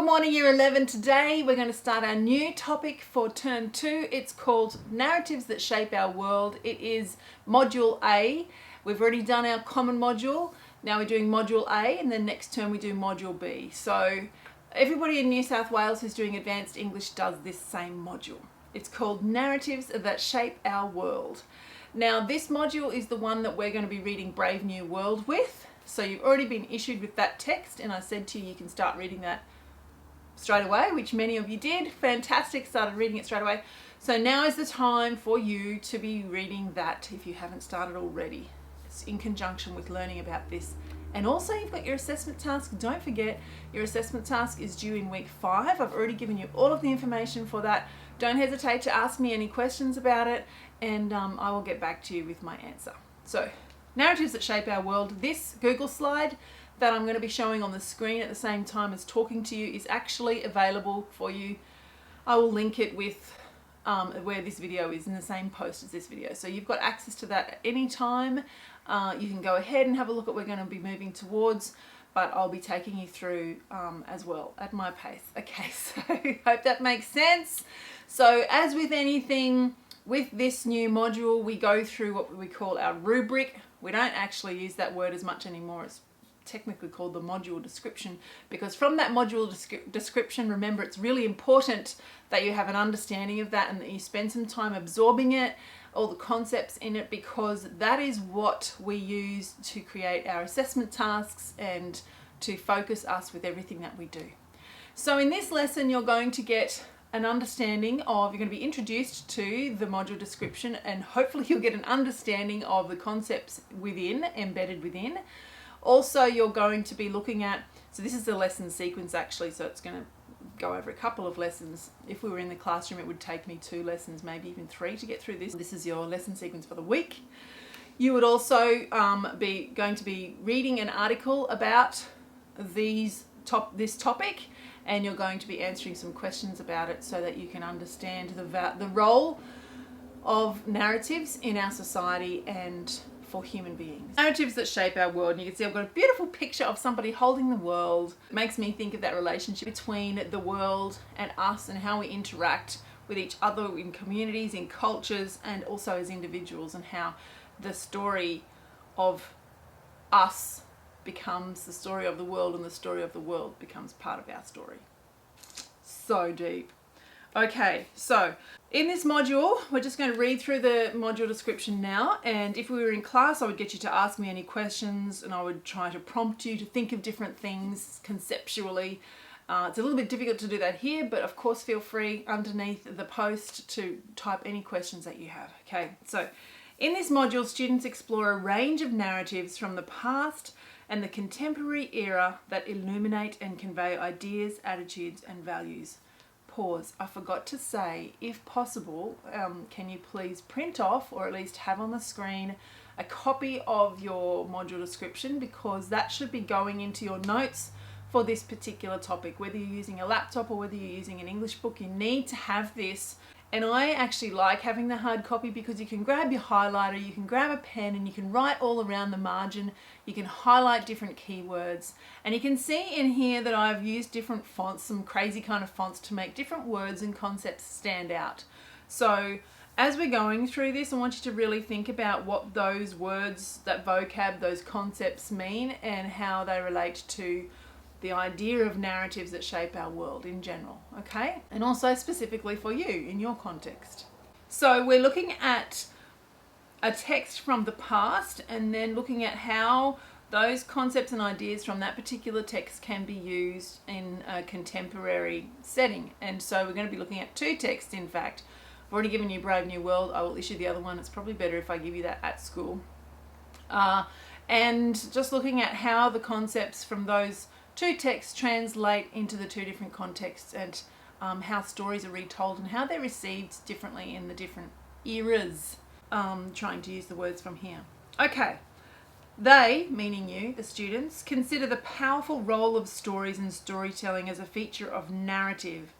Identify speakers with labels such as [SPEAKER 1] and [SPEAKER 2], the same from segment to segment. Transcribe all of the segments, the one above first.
[SPEAKER 1] morning, Year 11. Today we're going to start our new topic for Term 2. It's called Narratives That Shape Our World. It is Module A. We've already done our common module. Now we're doing Module A, and then next term we do Module B. So everybody in New South Wales who's doing Advanced English does this same module. It's called Narratives That Shape Our World. Now this module is the one that we're going to be reading Brave New World with. So you've already been issued with that text, and I said to you, you can start reading that straight away, which many of you did. Fantastic, started reading it straight away. So now is the time for you to be reading that if you haven't started already. It's in conjunction with learning about this. And also you've got your assessment task. Don't forget, your assessment task is due in week 5. I've already given you all of the information for that. Don't hesitate to ask me any questions about it, and I will get back to you with my answer. So, Narratives That Shape Our World. This Google slide that I'm going to be showing on the screen at the same time as talking to you is actually available for you. I will link it with where this video is in the same post as this video. So you've got access to that at any time. You can go ahead and have a look at what we're going to be moving towards, but I'll be taking you through as well at my pace. Okay, so hope that makes sense. So as with anything, with this new module, we go through what we call our rubric. We don't actually use that word as much anymore. It's technically called the module description, because from that module description, remember, it's really important that you have an understanding of that and that you spend some time absorbing it, all the concepts in it, because that is what we use to create our assessment tasks and to focus us with everything that we do. So in this lesson, you're going to get an understanding of, you're going to be introduced to the module description, and hopefully you'll get an understanding of the concepts within, embedded within. Also, you're going to be looking at, so this is the lesson sequence actually, so it's going to go over a couple of lessons. If we were in the classroom, it would take me 2 lessons, maybe even 3 to get through this. This is your lesson sequence for the week. You would also be going to be reading an article about this topic, and you're going to be answering some questions about it so that you can understand the role of narratives in our society and for human beings. Narratives that shape our world. And you can see I've got a beautiful picture of somebody holding the world. It makes me think of that relationship between the world and us, and how we interact with each other in communities, in cultures, and also as individuals, and how the story of us becomes the story of the world, and the story of the world becomes part of our story. So deep. Okay, so in this module, we're just going to read through the module description now, and if we were in class, I would get you to ask me any questions, and I would try to prompt you to think of different things conceptually. It's a little bit difficult to do that here, but of course feel free underneath the post to type any questions that you have. Okay, so in this module, students explore a range of narratives from the past and the contemporary era that illuminate and convey ideas, attitudes, and values. Pause. I forgot to say, if possible, can you please print off, or at least have on the screen, a copy of your module description, because that should be going into your notes for this particular topic. Whether you're using a laptop or whether you're using an English book, you need to have this. And I actually like having the hard copy, because you can grab your highlighter, you can grab a pen, and you can write all around the margin. You can highlight different keywords, and you can see in here that I've used different fonts, some crazy kind of fonts, to make different words and concepts stand out. So as we're going through this, I want you to really think about what those words, that vocab, those concepts mean, and how they relate to the idea of narratives that shape our world in general, okay? And also specifically for you in your context. So we're looking at a text from the past, and then looking at how those concepts and ideas from that particular text can be used in a contemporary setting. And so we're going to be looking at 2 texts, in fact. I've already given you Brave New World. I will issue the other one. It's probably better if I give you that at school. And just looking at how the concepts from those 2 texts translate into the 2 different contexts, and how stories are retold and how they're received differently in the different eras. Trying to use the words from here. Okay. They, meaning you, the students, consider the powerful role of stories and storytelling as a feature of narrative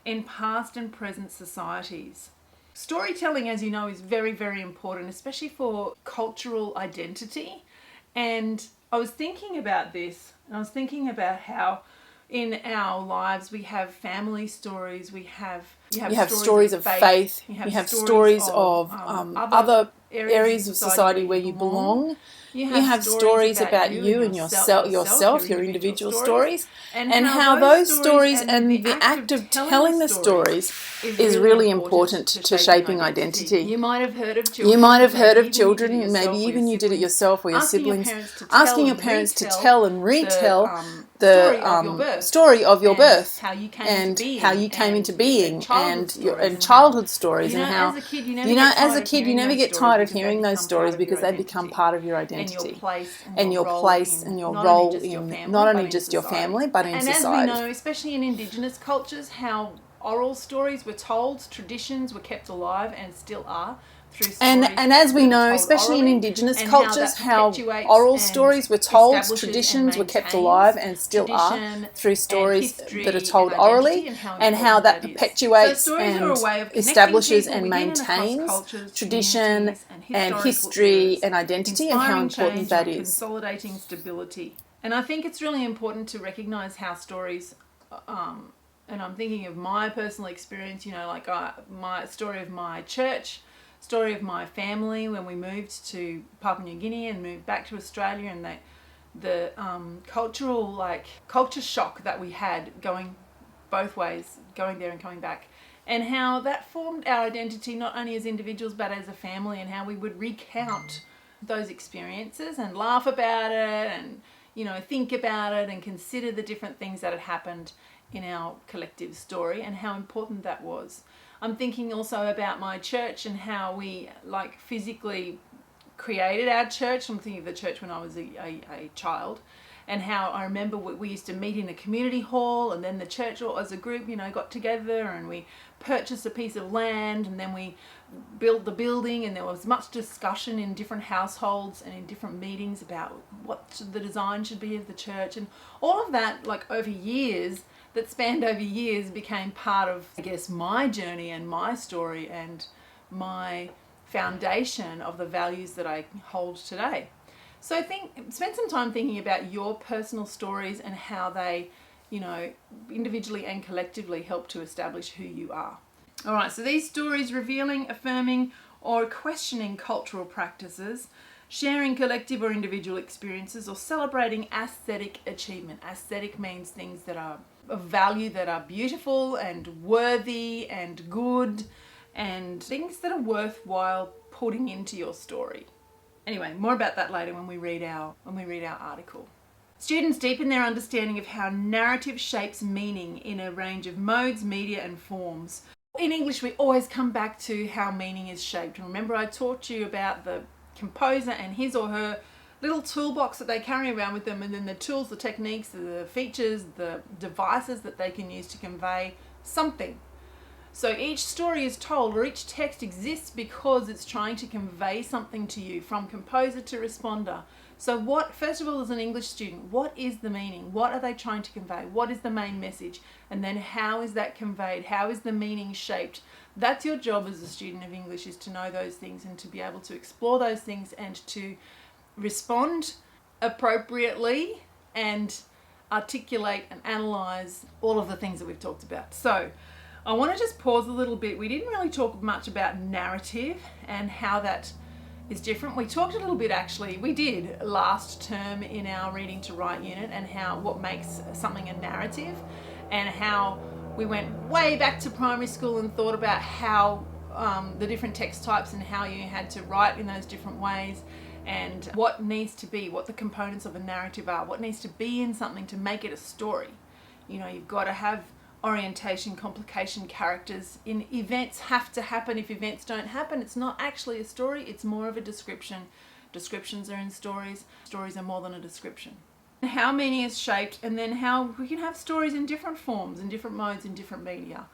[SPEAKER 1] in past and present societies. Storytelling, as you know, is very, very important, especially for cultural identity. And I was thinking about this, and I was thinking about how in our lives, we have family stories, you
[SPEAKER 2] have stories of faith, you have stories of other areas of society where you belong. You have stories about you and yourself, your individual stories, and how those stories and the act of telling the stories is really important to shaping identity.
[SPEAKER 1] You might have heard of children,
[SPEAKER 2] maybe even you did it yourself or your siblings, asking your parents to tell and retell the story of your birth and how you came into being and childhood stories, and how as a kid you never get tired of hearing those stories because they become part of your identity and your place and your role in not only just your family but in society.
[SPEAKER 1] And as we know, especially in Indigenous cultures, how oral stories were told, traditions were kept alive and still are.
[SPEAKER 2] And as we know, especially in Indigenous cultures, how oral stories were told, traditions were kept alive and still are through stories that are told orally, and how that perpetuates and establishes and maintains tradition and history and identity, and how important that is.
[SPEAKER 1] Consolidating stability. And I think it's really important to recognise how stories, and I'm thinking of my personal experience, my story of my church, story of my family when we moved to Papua New Guinea and moved back to Australia, and the culture shock that we had going both ways, going there and coming back, and how that formed our identity not only as individuals but as a family, and how we would recount those experiences and laugh about it and think about it and consider the different things that had happened in our collective story and how important that was. I'm thinking also about my church and how we physically created our church. I'm thinking of the church when I was a child, and how I remember we used to meet in a community hall, and then the church as a group, got together and we purchased a piece of land, and then we built the building, and there was much discussion in different households and in different meetings about what the design should be of the church, and all of that that spanned over years became part of, I guess, my journey and my story and my foundation of the values that I hold today. So spend some time thinking about your personal stories and how they, individually and collectively help to establish who you are. All right, so these stories revealing, affirming, or questioning cultural practices, sharing collective or individual experiences, or celebrating aesthetic achievement. Aesthetic means things that are of value, that are beautiful and worthy and good, and things that are worthwhile putting into your story. Anyway, more about that later when we read our article. Students deepen their understanding of how narrative shapes meaning in a range of modes, media, and forms. In English, we always come back to how meaning is shaped. And remember, I taught you about the composer and his or her little toolbox that they carry around with them, and then the tools, the techniques, the features, the devices that they can use to convey something. So each story is told, or each text exists because it's trying to convey something to you, from composer to responder. So first of all, as an English student, what is the meaning? What are they trying to convey? What is the main message? And then how is that conveyed? How is the meaning shaped? That's your job as a student of English, is to know those things and to be able to explore those things and to respond appropriately and articulate and analyze all of the things that we've talked about. So I want to just pause a little bit. We didn't really talk much about narrative and how that is different. We talked a little bit, actually, we did last term in our reading to write unit, and what makes something a narrative, and how we went way back to primary school and thought about how the different text types and how you had to write in those different ways, and what needs to be, what the components of a narrative are, what needs to be in something to make it a story. You've got to have orientation, complication, characters. In events have to happen. If events don't happen, it's not actually a story, it's more of a description. Descriptions are in stories. Stories are more than a description. How meaning is shaped, and then how we can have stories in different forms, in different modes, in different media.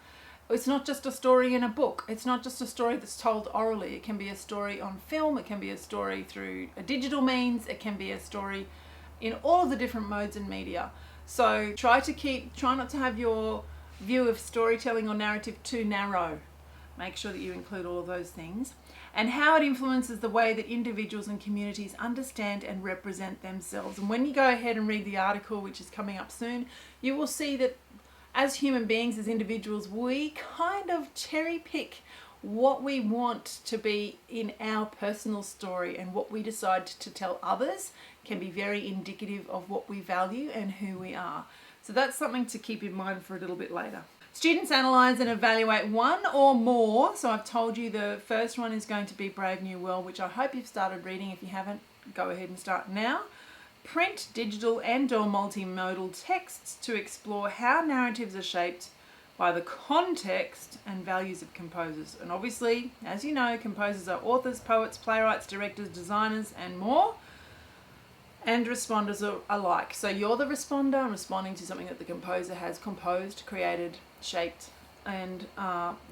[SPEAKER 1] It's not just a story in a book. It's not just a story that's told orally. It can be a story on film. It can be a story through a digital means. It can be a story in all of the different modes and media. So try not to have your view of storytelling or narrative too narrow. Make sure that you include all of those things. And how it influences the way that individuals and communities understand and represent themselves. And when you go ahead and read the article, which is coming up soon, you will see that as human beings, as individuals, we kind of cherry pick what we want to be in our personal story, and what we decide to tell others can be very indicative of what we value and who we are. So that's something to keep in mind for a little bit later. Students analyse and evaluate one or more. So I've told you the first one is going to be Brave New World, which I hope you've started reading. If you haven't, go ahead and start now. Print, digital and/or multimodal texts to explore how narratives are shaped by the context and values of composers. And obviously, as you know, composers are authors, poets, playwrights, directors, designers and more. And responders are alike. So you're the responder, responding to something that the composer has composed, created, shaped, and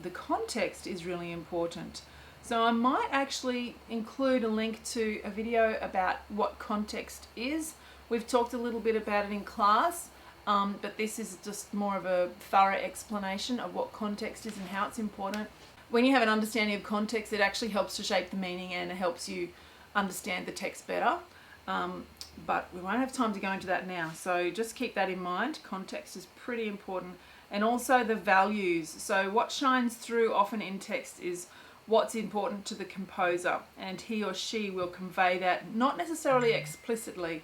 [SPEAKER 1] the context is really important. So I might actually include a link to a video about what context is. We've talked a little bit about it in class, but this is just more of a thorough explanation of what context is and how it's important. When you have an understanding of context, it actually helps to shape the meaning and it helps you understand the text better. But we won't have time to go into that now. So just keep that in mind. Context is pretty important. And also the values. So what shines through often in text is what's important to the composer, and he or she will convey that, not necessarily explicitly.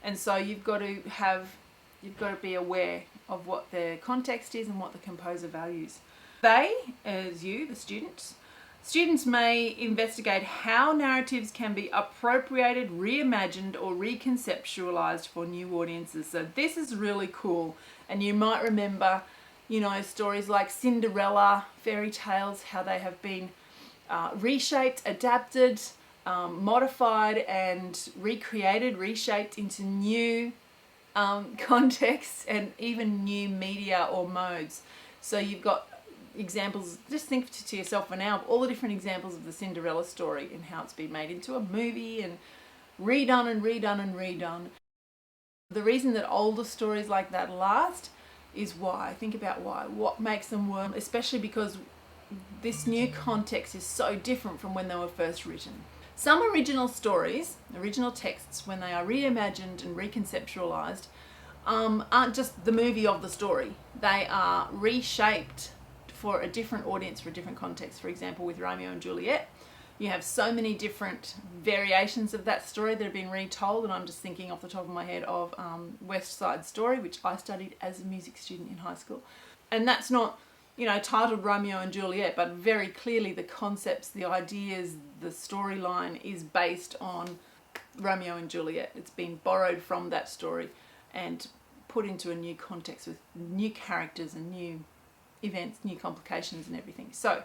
[SPEAKER 1] And so you've got to be aware of what the context is and what the composer values. They, as you, the students may investigate how narratives can be appropriated, reimagined or reconceptualized for new audiences. So this is really cool. And you might remember, stories like Cinderella, fairy tales, how they have been reshaped, adapted, modified and recreated, reshaped into new contexts and even new media or modes. So you've got examples, just think to yourself for now, of all the different examples of the Cinderella story and how it's been made into a movie and redone and redone and redone. The reason that older stories like that last is why. Think about why. What makes them work, especially because this new context is so different from when they were first written. Some original stories, original texts, when they are reimagined and reconceptualized, aren't just the movie of the story. They are reshaped for a different audience, for a different context. For example, with Romeo and Juliet, you have so many different variations of that story that have been retold, and I'm just thinking off the top of my head of West Side Story, which I studied as a music student in high school. And that's not, titled Romeo and Juliet, but very clearly the concepts, the ideas, the storyline is based on Romeo and Juliet. It's been borrowed from that story and put into a new context with new characters and new events, new complications and everything. So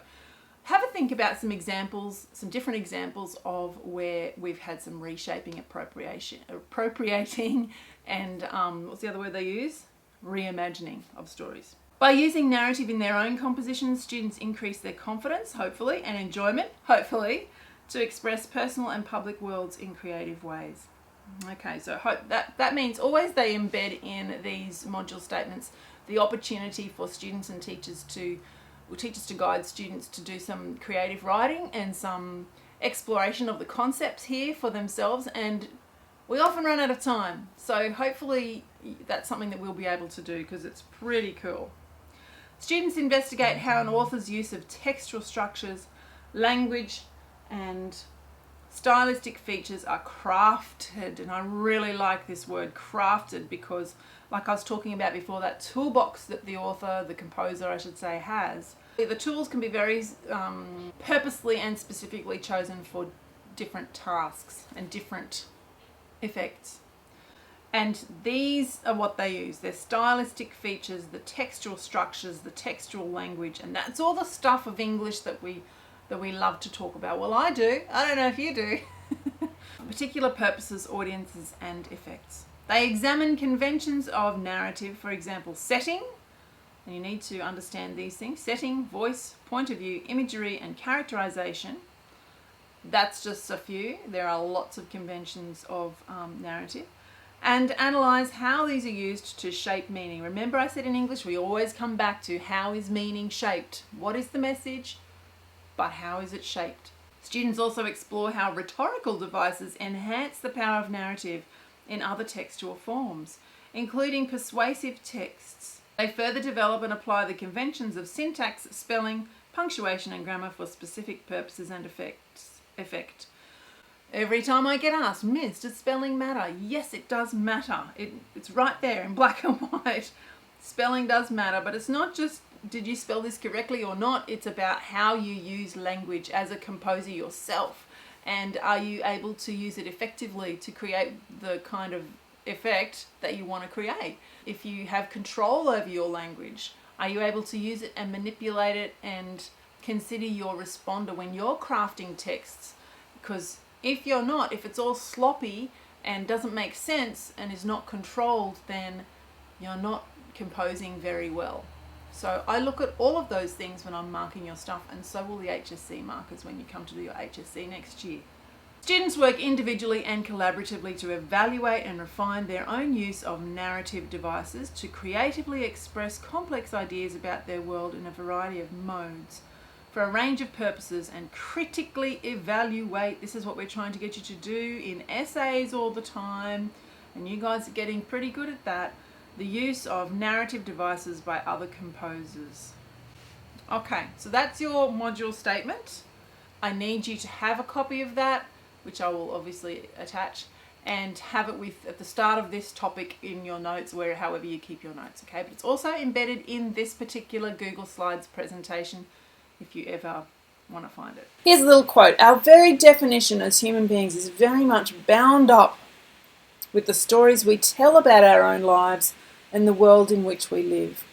[SPEAKER 1] have a think about some examples, some different examples of where we've had some reshaping, appropriating, and what's the other word they use? Reimagining of stories. By using narrative in their own compositions, students increase their confidence, hopefully, and enjoyment, hopefully, to express personal and public worlds in creative ways. Okay, so that means always they embed in these module statements the opportunity for students and teachers to guide students to do some creative writing and some exploration of the concepts here for themselves, and we often run out of time. So hopefully that's something that we'll be able to do because it's pretty cool. Students investigate how an author's use of textual structures, language, and stylistic features are crafted. And I really like this word, crafted, because like I was talking about before, that toolbox that the author, the composer I should say, has. The tools can be very purposely and specifically chosen for different tasks and different effects. And these are what they use. Their stylistic features, the textual structures, the textual language, and that's all the stuff of English that we love to talk about. Well, I do. I don't know if you do. Particular purposes, audiences, and effects. They examine conventions of narrative, for example, setting, and you need to understand these things: setting, voice, point of view, imagery, and characterization. That's just a few. There are lots of conventions of narrative. And analyze how these are used to shape meaning. Remember I said in English we always come back to how is meaning shaped? What is the message? but how is it shaped? Students also explore how rhetorical devices enhance the power of narrative in other textual forms, including persuasive texts. They further develop and apply the conventions of syntax, spelling, punctuation, and grammar for specific purposes and effect. Every time I get asked, Miss, does spelling matter? Yes, it does matter. It's right there in black and white. Spelling does matter, but it's not just did you spell this correctly or not. It's about how you use language as a composer yourself, and are you able to use it effectively to create the kind of effect that you want to create. If you have control over your language, are you able to use it and manipulate it and consider your responder when you're crafting texts? Because if you're not, if it's all sloppy and doesn't make sense and is not controlled, then you're not composing very well. So I look at all of those things when I'm marking your stuff, and so will the HSC markers when you come to do your HSC next year. Students work individually and collaboratively to evaluate and refine their own use of narrative devices to creatively express complex ideas about their world in a variety of modes for a range of purposes, and critically evaluate. This is what we're trying to get you to do in essays all the time, and you guys are getting pretty good at that. The use of narrative devices by other composers. Okay, so that's your module statement. I need you to have a copy of that, which I will obviously attach, and have it with at the start of this topic in your notes, where however you keep your notes, okay? But it's also embedded in this particular Google Slides presentation if you ever want to find it.
[SPEAKER 2] Here's a little quote. Our very definition as human beings is very much bound up with the stories we tell about our own lives and the world in which we live.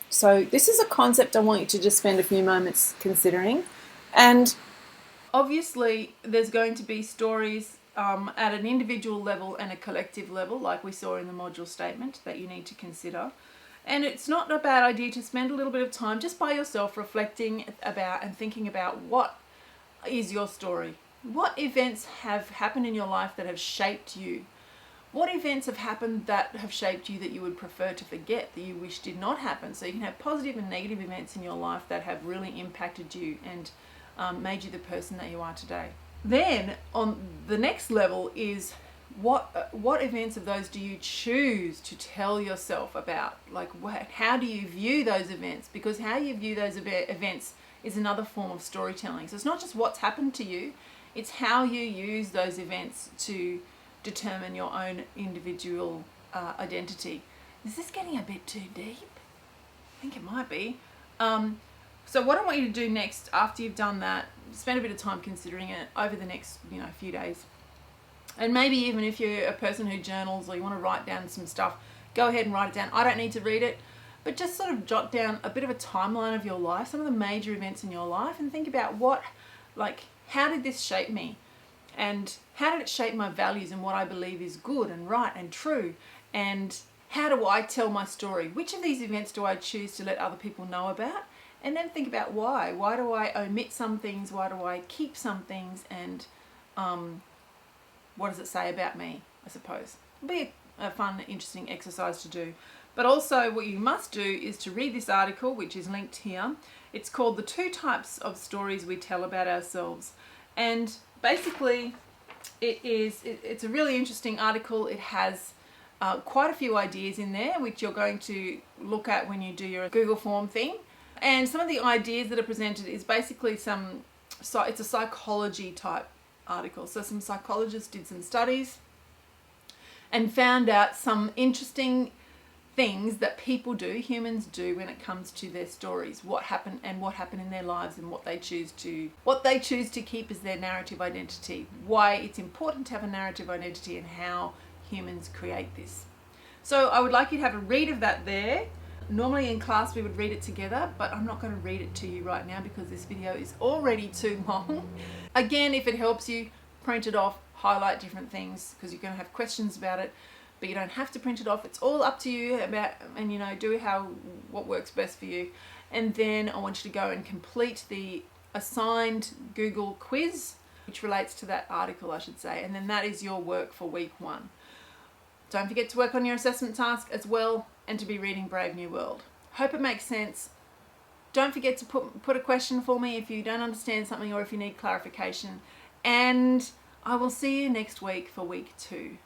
[SPEAKER 2] So this is a concept I want you to just spend a few moments considering. And
[SPEAKER 1] obviously there's going to be stories at an individual level and a collective level, like we saw in the module statement, that you need to consider. And it's not a bad idea to spend a little bit of time just by yourself reflecting about and thinking about what is your story. What events have happened in your life that have shaped you? What events have happened that have shaped you that you would prefer to forget, that you wish did not happen? So you can have positive and negative events in your life that have really impacted you and made you the person that you are today. Then on the next level is what events of those do you choose to tell yourself about? Like, how do you view those events? Because how you view those events is another form of storytelling. So it's not just what's happened to you, it's how you use those events to determine your own individual identity. Is this getting a bit too deep? I think it might be. So what I want you to do next, after you've done that, spend a bit of time considering it over the next few days. And maybe even if you're a person who journals or you want to write down some stuff, go ahead and write it down. I don't need to read it, but just sort of jot down a bit of a timeline of your life, some of the major events in your life, and think about how did this shape me? And how did it shape my values and what I believe is good and right and true? And how do I tell my story? Which of these events do I choose to let other people know about? And then think about why. Why do I omit some things? Why do I keep some things? And what does it say about me, I suppose? It'll be a fun, interesting exercise to do. But also what you must do is to read this article, which is linked here. It's called The 2 Types of Stories We Tell About Ourselves. And basically it's a really interesting article. It has quite a few ideas in there, which you're going to look at when you do your Google form thing. And some of the ideas that are presented is basically it's a psychology type article. So some psychologists did some studies and found out some interesting things that people do, humans do, when it comes to their stories, what happened in their lives, and what they choose to keep as their narrative identity, why it's important to have a narrative identity, and how humans create this. So I would like you to have a read of that there. Normally in class we would read it together, but I'm not going to read it to you right now because this video is already too long. Again, if it helps you, print it off, highlight different things, because you're going to have questions about it, but you don't have to print it off. It's all up to you and do what works best for you. And then I want you to go and complete the assigned Google quiz, which relates to that article, I should say, and then that is your work for week 1. Don't forget to work on your assessment task as well, and to be reading Brave New World. Hope it makes sense. don't forget to put a question for me if you don't understand something or if you need clarification. And I will see you next week for week 2.